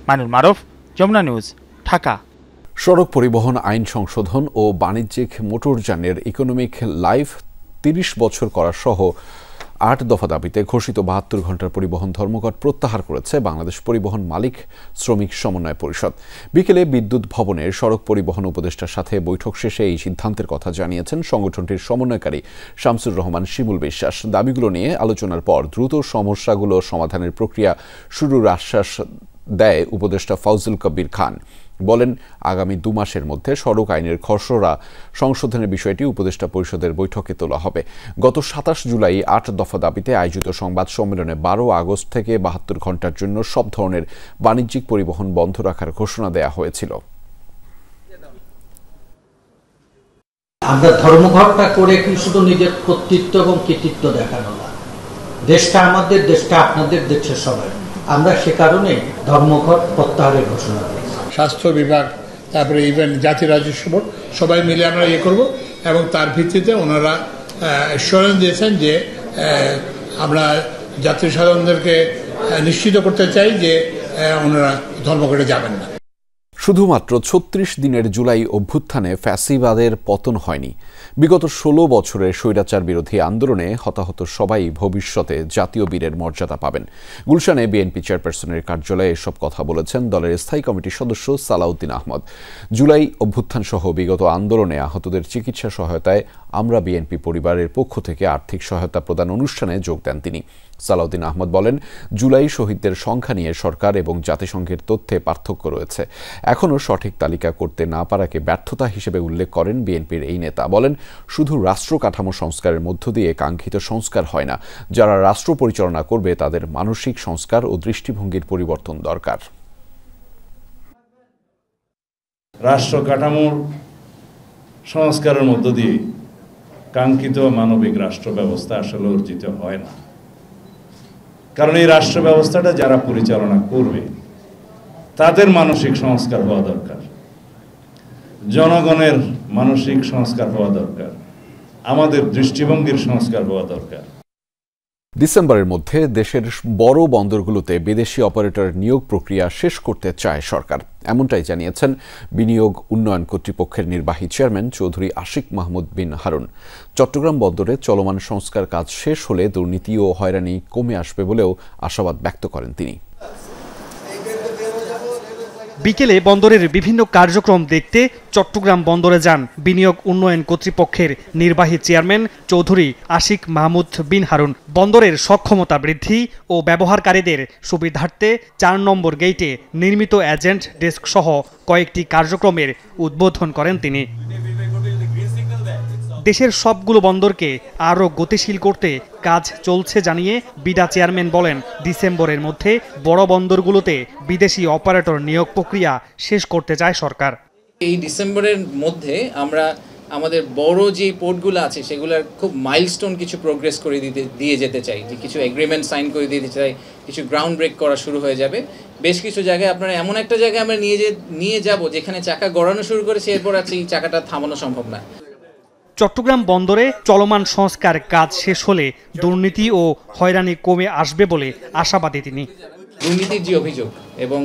মানুর মারুফ, যমুনা নিউজ, ঢাকা। সড়ক পরিবহন আইন সংশোধন ও বাণিজ্যিক মোটরযানের ইকোনমিক লাইফ 30 বছর করা সহ 8 দফা দাবিতে ঘোষিত 72 ঘণ্টার পরিবহন ধর্মঘট প্রত্যাহার করেছে বাংলাদেশ পরিবহন মালিক শ্রমিক সমন্বয় পরিষদ। বিকেলে বিদ্যুৎ ভবনে সড়ক পরিবহন উপদেষ্টার সাথে বৈঠক শেষে এই সিদ্ধান্তের কথা জানিয়েছেন সংগঠনটির সমন্বয়কারী শামসুর রহমান শিমুল বিশ্বাস। দাবিগুলো নিয়ে আলোচনার পর দ্রুত সমস্যাগুলো সমাধানের প্রক্রিয়া শুরুর আশ্বাস দেয় উপদেষ্টা ফাউজুল কবির খান। বলেন, আগামী 2 মাসের মধ্যে সড়ক আইনের খসড়া সংশোধনের বিষয়টি উপদেষ্টা পরিষদের বৈঠকে তোলা হবে। গত 27 জুলাই 8 দফা দাবিতে আয়োজিত সংবাদ সম্মেলনে 12 আগস্ট থেকে 72 ঘণ্টার জন্য সব ধরনের বাণিজ্যিক পরিবহন বন্ধ রাখার ঘোষণা দেয়া হয়েছিল। আমরা ধর্মঘটটা করে কি শুধু নিজের কর্তৃত্ব এবং কৃতিত্ব দেখানো না, দেশটা আমাদের, দেশটা আপনাদের, দেশের সবাই। আমরা সে কারণে ধর্মঘট প্রত্যাহারের ঘোষণা দিই। স্বাস্থ্য বিভাগ, তারপরে ইভেন জাতীয় রাজস্ব বোর্ড, সবাই মিলে আমরা করব, এবং তার ভিত্তিতে ওনারা অ্যাসুরেন্স দিয়েছেন যে আমরা জাতীয় সাধারণদেরকে নিশ্চিত করতে চাই যে ওনারা ধর্মঘটে যাবেন না। শুধুমাত্র 36 দিনের জুলাই অভ্যুত্থানে ফ্যাসিবাদের পতন হয়নি। বিগত 16 বছরের স্বৈরাচার বিরোধী আন্দোলনে হতাহত সবাই ভবিষ্যতে জাতীয় বীরের মর্যাদা পাবেন। গুলশানে বিএনপি চেয়ারপারসনের কার্যালয়ে এসব কথা বলেছেন দলের স্থায়ী কমিটির সদস্য সালাউদ্দিন আহমদ। জুলাই অভ্যুত্থান সহ বিগত আন্দোলনে আহতদের চিকিৎসা সহায়তায় আমরা বিএনপি পরিবারের পক্ষ থেকে আর্থিক সহায়তা প্রদান অনুষ্ঠানে যোগ দেন তিনি। সালাউদ্দিন আহমদ বলেন, জুলাই শহীদদের সংখ্যা নিয়ে সরকার এবং জাতিসংঘের তথ্যে পার্থক্য রয়েছে। এখনও সঠিক তালিকা করতে না পারাকে ব্যর্থতা হিসেবে উল্লেখ করেন বিএনপির এই নেতা। বলেন, শুধু রাষ্ট্র কাঠামো সংস্কারের মধ্য দিয়ে কাঙ্ক্ষিত সংস্কার হয় না, যারা রাষ্ট্র পরিচালনা করবে তাদের মানসিক সংস্কার ও দৃষ্টিভঙ্গির পরিবর্তন দরকার। রাষ্ট্র কাঠামোর সংস্কারের মধ্য দিয়ে কাঙ্ক্ষিত মানবিক রাষ্ট্র ব্যবস্থা আসলে অর্জিত হয় না, কারণ এই রাষ্ট্র ব্যবস্থাটা যারা পরিচালনা করবে তাদের মানসিক সংস্কার হওয়া দরকার, জনগণের মানসিক সংস্কার হওয়া দরকার, আমাদের দৃষ্টিভঙ্গির সংস্কার হওয়া দরকার। ডিসেম্বরের মধ্যে দেশের বড় বন্দরগুলোতে বিদেশি অপারেটর নিয়োগ প্রক্রিয়া শেষ করতে চায় সরকার, এমনটাই জানিয়েছেন বিনিয়োগ উন্নয়ন কর্তৃপক্ষের নির্বাহী চেয়ারম্যান চৌধুরী আশিক মাহমুদ বিন হারুন। চট্টগ্রাম বন্দরে চলমান সংস্কার কাজ শেষ হলে দুর্নীতি ও হয়রানি কমে আসবে বলেও আশাবাদ ব্যক্ত করেন তিনি। বিকেলে বন্দরের বিভিন্ন কার্যক্রম দেখতে চট্টগ্রাম বন্দরে যান বিনিয়োগ উন্নয়ন কর্তৃপক্ষের নির্বাহী চেয়ারম্যান চৌধুরী আশিক মাহমুদ বিন হারুন। বন্দরের সক্ষমতা বৃদ্ধি ও ব্যবহারকারীদের সুবিধার্থে 4 নম্বর গেইটে নির্মিত এজেন্ট ডেস্ক সহ কয়েকটি কার্যক্রমের উদ্বোধন করেন তিনি। দেশের সবগুলো বন্দরকে আরও গতিশীল করতে কাজ চলছে জানিয়ে বিডা চেয়ারম্যান বলেন, ডিসেম্বরের মধ্যে বড় বন্দরগুলোতে বিদেশি অপারেটর নিয়োগ প্রক্রিয়া শেষ করতে চায় সরকার। এই ডিসেম্বরের মধ্যে আমরা আমাদের বড় যে পোর্টগুলো আছে সেগুলোর খুব মাইলস্টোন কিছু প্রোগ্রেস করে দিয়ে যেতে চাই, যে কিছু এগ্রিমেন্ট সাইন করে দিতে চাই, কিছু গ্রাউন্ড ব্রেক করা শুরু হয়ে যাবে। বেশ কিছু জায়গায় আপনারা এমন একটা জায়গায় আমরা নিয়ে যাব যেখানে চাকা গড়ানো শুরু করেছে, এরপর আছে এই চাকাটা থামানো সম্ভব না। চট্টগ্রাম বন্দরে চলমান সংস্কার কাজ শেষ হলে দুর্নীতি ও হয়রানি কমে আসবে বলে আশাবাদী তিনি। দুর্নীতির যে অভিযোগ এবং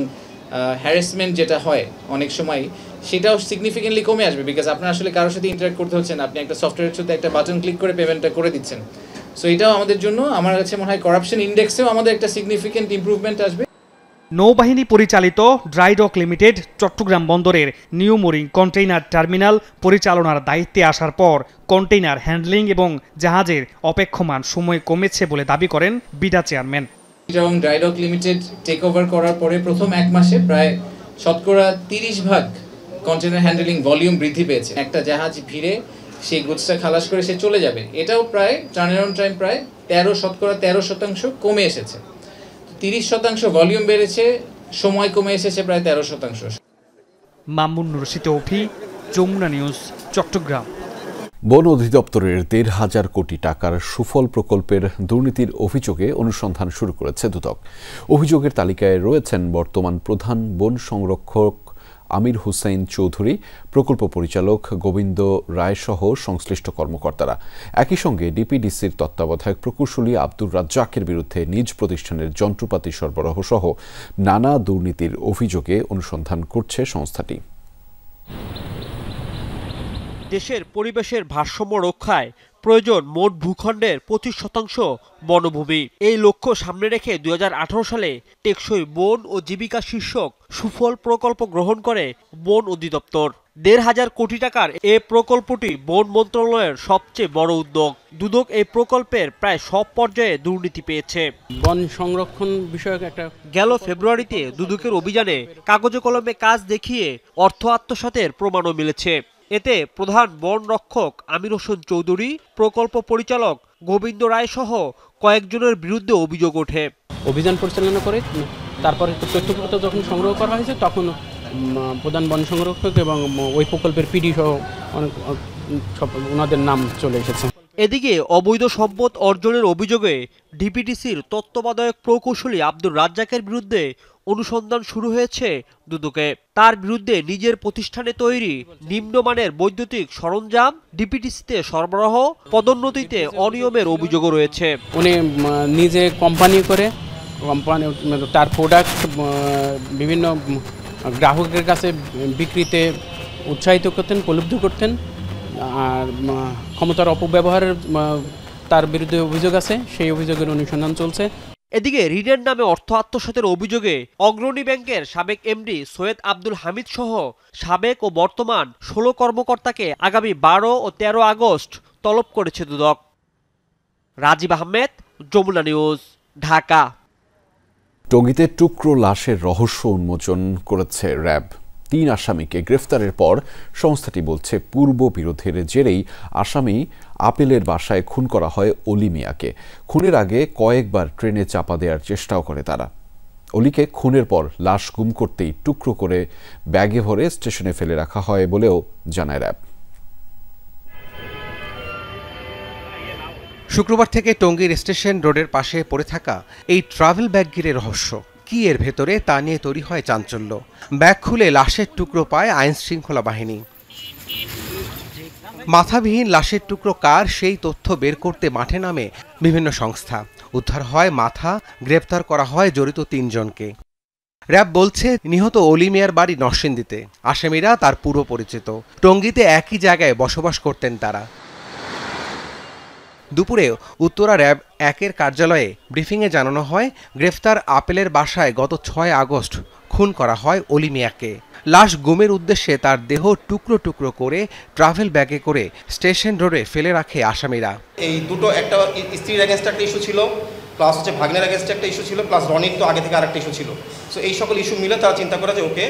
হ্যারাসমেন্ট যেটা হয় অনেক সময়, সেটাও সিগনিফিকেন্টলি কমে আসবে, বিকজ আপনার আসলে কারোর সাথে ইন্টারাক্ট করতে হচ্ছে না, আপনি একটা সফটওয়্যারের থ্রুতে একটা বাটন ক্লিক করে পেমেন্টটা করে দিচ্ছেন। সো এটাও আমাদের জন্য, আমার কাছে মনে হয় করাপশন ইন্ডেক্সেও আমাদের একটা সিগনিফিকেন্ট ইমপ্রুভমেন্ট আসবে। নৌবাহিনী পরিচালিত ড্রাই ডক লিমিটেড চট্টগ্রাম বন্দরের নিউ মোরিং কন্টেইনার টার্মিনাল পরিচালনার দায়িত্বে আসার পর কন্টেইনার হ্যান্ডলিং এবং জাহাজের অপেক্ষমান সময় কমেছে বলে দাবি করেন বিডা চেয়ারম্যান। এবং dry dock limited take over করার পরে প্রথম 1 মাসে প্রায় শতকরা 30% কন্টেইনার হ্যান্ডলিং ভলিউম বৃদ্ধি পেয়েছে। একটা জাহাজ ভিড়ে সেই গুডসটা খালাস করে সে চলে যাবে, এটাও প্রায় টার্নারাউন্ড টাইম প্রায় 13% কমে এসেছে। 30% ভলিউম বেড়েছে, সময় কমে এসেছে প্রায় 13%। মামুন রশিদ তৌফি, যমুনা নিউজ, চট্টগ্রাম। বন অধিদপ্তরের 1,500 কোটি টাকার সুফল প্রকল্পের দুর্নীতির অভিযোগে অনুসন্ধান শুরু করেছে দুদক। অভিযোগের তালিকায় রয়েছেন বর্তমান প্রধান বন সংরক্ষক আমির হুসাইন চৌধুরী, প্রকল্প পরিচালক গোবিন্দ রায় সহ সংশ্লিষ্ট কর্মকর্তারা। একই সঙ্গে ডিপিডিসির তত্ত্বাবধায়ক প্রকৌশলী আব্দুর রাজ্জাকের বিরুদ্ধে নিজ প্রতিষ্ঠানের যন্ত্রপাতি সরবরাহ সহ নানা দুর্নীতির অভিযোগে অনুসন্ধান করছে সংস্থাটি। দেশের পরিবেশের ভারসাম্য রক্ষায় প্রয়োজন মোট ভূখণ্ডের 25% বনভূমি। এই লক্ষ্য সামনে রেখে 2018 সালে টেকসই বন ও জীবিকা শীর্ষক সুফল প্রকল্প গ্রহণ করে বন অধিদপ্তর। 1,500 কোটি টাকার এ প্রকল্পটি বন মন্ত্রণালয়ের সবচেয়ে বড় উদ্যোগ। দুদক এই প্রকল্পের প্রায় সব পর্যায়ে দুর্নীতি পেয়েছে। বন সংরক্ষণ বিষয়ক একটা গেল ফেব্রুয়ারিতে দুদকের অভিযানে কাগজে কলমে কাজ দেখিয়ে অর্থ আত্মসাতের প্রমাণও মিলেছে। এতে প্রধান বন রক্ষক আমির হোসেন চৌধুরী, প্রকল্প পরিচালক গোবিন্দ রায় সহ কয়েকজনের বিরুদ্ধে অভিযোগ ওঠে। অভিযান পরিচালনা করে তারপরে তথ্যপত্র যখন সংগ্রহ করা হয়েছে তখন প্রধান বন সংরক্ষক এবং ওই প্রকল্পের পিডি সহ অনেক সব ওনাদের নাম চলে এসেছে। এদিকে অবৈধ সম্পদ অর্জনের অভিযোগে ডিপিডিসির তত্ত্বাবধায়ক প্রকৌশলী আব্দুর রাজ্জাকের বিরুদ্ধে অনুসন্ধান শুরু হয়েছে দুদকে। তার বিরুদ্ধে নিজের প্রতিষ্ঠানে তৈরি নিম্নমানের বৈদ্যুতিক সরঞ্জাম ডিপিডিসিতে সরবরাহ, পদোন্নতিতে অনিয়মের অভিযোগও রয়েছে। উনি নিজে কোম্পানি করে তার প্রোডাক্ট বিভিন্ন গ্রাহকের কাছে বিক্রিতে উৎসাহিত করতেন, প্রলুব্ধ করতেন, আর ক্ষমতার অপব্যবহারের তার বিরুদ্ধে অভিযোগ আছে, সেই অভিযোগের অনুসন্ধান চলছে। এদিকে ঋণের নামে অর্থ আত্মসাতের অভিযোগে অগ্রণী ব্যাংকের সাবেক এমডি সৈয়দ আব্দুল হামিদ সহ সাবেক ও বর্তমান 16 কর্মকর্তাকে আগামী 12 ও 13 আগস্ট তলব করেছে দুদক। রাজীব আহমেদ, যমুনা নিউজ, ঢাকা। টঙ্গীতে টুকরো লাশের রহস্য উন্মোচন করেছে র্যাব। 3 আসামিকে গ্রেফতারের পর সংস্থাটি বলছে পূর্ব বিরোধের জেরেই আসামি আপেলের বাসায় খুন করা হয় অলি মিয়াকে। খুনের আগে কয়েকবার ট্রেনে চাপা দেওয়ার চেষ্টাও করে তারা। অলিকে খুনের পর লাশ গুম করতেই টুকরো করে ব্যাগে ভরে স্টেশনে ফেলে রাখা হয় বলেও জানায় র্যাব। শুক্রবার থেকে টঙ্গীর স্টেশন রোডের পাশে পড়ে থাকা এই ট্রাভেল ব্যাগ ঘিরে রহস্য কি এর ভেতরে তা নিয়ে তৈরি হয় চাঞ্চল্য। ব্যাগ খুলে লাশের টুকরো পায় আইন শৃঙ্খলা বাহিনী। মাথাবিহীন লাশের টুকরো কার সেই তথ্য বের করতে মাঠে নামে বিভিন্ন সংস্থা। উদ্ধার হয় মাথা, গ্রেপ্তার করা হয় জড়িত 3 জনকে। র্যাব বলছে নিহত অলি মিয়ার বাড়ি নরসিংদীতে, আসামিরা তার পূর্ব পরিচিত। টঙ্গীতে একই জায়গায় বসবাস করতেন তারা। দুপুরে উত্তরা র্যাব 1-এর কার্যালয়ে ব্রিফিংয়ে জানানো হয় গ্রেফতার আপেলের বাসায় গত 6 আগস্ট খুন করা হয় অলি মিয়াকে। লাশ গুমের উদ্দেশ্যে তার দেহ টুকরো টুকরো করে ট্রাভেল ব্যাগে করে স্টেশন রোডে ফেলে রাখে আসামিরা। এই দুটো, একটা স্ত্রীর এগেনস্টে একটা ইস্যু ছিল, প্লাস হচ্ছে ভাগ্নের এগেনস্টে একটা ইস্যু ছিল, প্লাস রনির তো আগে থেকে আরেকটা ইস্যু ছিল। সো এই সকল ইস্যু মিলে তারা চিন্তা করে যে ওকে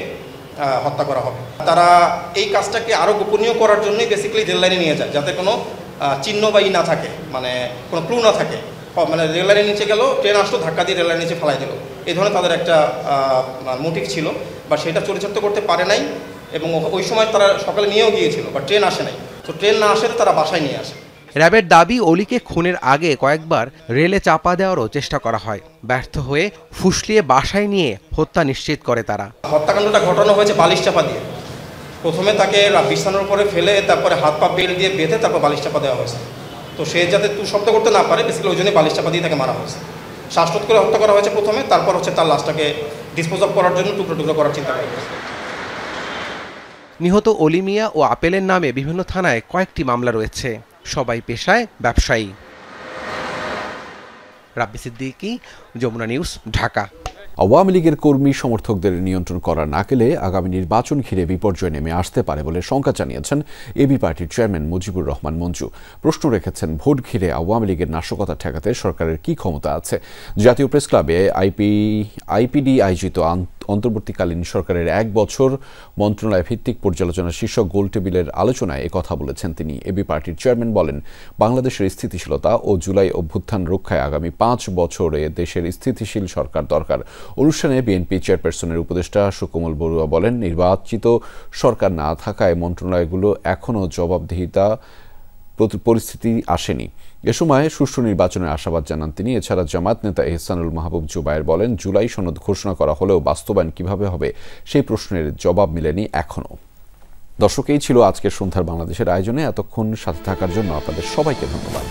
হত্যা করা হবে। তারা এই কাজটাকে আরও গোপনীয় করার জন্যই বেসিক্যালি রেল লাইনে নিয়ে যায়, যাতে কোনো চিহ্ন বা না থাকে, মানে কোনো ক্লু না থাকে। মানে রেল লাইনের নিচে গেল, ট্রেন আসলো, ধাক্কা দিয়ে রেল লাইনের নিচে ফেলাই দিল, এই ধরনের তাদের একটা মোটিভ ছিল, বা সেটা চরিতার্থ করতে পারে নাই। এবং ওই সময় তারা সকালে নিয়েও গিয়েছিল, বা ট্রেন আসে নাই। তো ট্রেন না আসে তারা বাসায় নিয়ে আসে। র্যাবের দাবি অলিকে খুনের আগে কয়েকবার রেলে চাপা দেওয়ারও চেষ্টা করা হয়, ব্যর্থ হয়ে ফুসলিয়ে বাসায় নিয়ে হত্যা নিশ্চিত করে তারা। হত্যাকাণ্ডটা ঘটানো হয়েছে বালিশ চাপা দিয়ে। প্রথমে তাকে বিছানার উপরে ফেলে তারপরে হাত পা বেল্ট দিয়ে বেঁধে তারপর বালিশ চাপা দেওয়া হয়েছে। তো সে যাতে শব্দ করতে না পারে বেসিক্যালি ওই জন্য বালিশ চাপা দিয়ে তাকে মারা হয়েছে। শ্বাসরোধ করে হত্যা করা হয়েছে প্রথমে, তারপর হচ্ছে তার লাশটাকে ডিসপোজ অফ করার জন্য টুকরো টুকরো করার চিন্তা করা হয়েছে। নিহত অলি মিয়া ও আপেলের নামে বিভিন্ন থানায় কয়েকটি মামলা রয়েছে। সবাই পেশায় ব্যবসায়ী। রাব্বি সিদ্দিকী, যমুনা নিউজ, ঢাকা। আওয়ামী লীগের কর্মী সমর্থকদের নিয়ন্ত্রণ করা না গেলে আগামী নির্বাচন ঘিরে বিপর্যয় নেমে আসতে পারে বলে শঙ্কা জানিয়েছেন এবি পার্টির চেয়ারম্যান মুজিবুর রহমান মঞ্জু। প্রশ্ন রেখেছেন, ভোট ঘিরে আওয়ামী লীগের নাশকতা ঠেকাতে সরকারের কি ক্ষমতা আছে। জাতীয় প্রেস ক্লাবে আইপিডি আয়োজিত অন্তর্বর্তীকালীন সরকারের 1 বছর মন্ত্রণালয় ভিত্তিক পর্যালোচনা শীর্ষক গোলটেবিলের আলোচনায় একথা বলেছেন তিনি। এবি পার্টির চেয়ারম্যান বলেন, বাংলাদেশের স্থিতিশীলতা ও জুলাই অভ্যুত্থান রক্ষায় আগামী 5 বছরে দেশের স্থিতিশীল সরকার দরকার। অনুষ্ঠানে বিএনপি চেয়ারপারসনের উপদেষ্টা সুকোমল বড়ুয়া বলেন, নির্বাচিত সরকার না থাকায় মন্ত্রণালয়গুলো এখনও জবাবদিহিতা পরিস্থিতি আসেনি। এ সময় সুষ্ঠু নির্বাচনের আশাবাদ জানান তিনি। এছাড়া জামায়াত নেতা এহসানুল মাহবুব জুবায়ের বলেন, জুলাই সনদ ঘোষণা করা হলেও বাস্তবায়ন কিভাবে হবে সেই প্রশ্নের জবাব মেলেনি এখনও। দর্শক, এই ছিল আজকের সন্ধ্যার বাংলাদেশের আয়োজনে। এতক্ষণ সাথে থাকার জন্য আপনাদের সবাইকে ধন্যবাদ।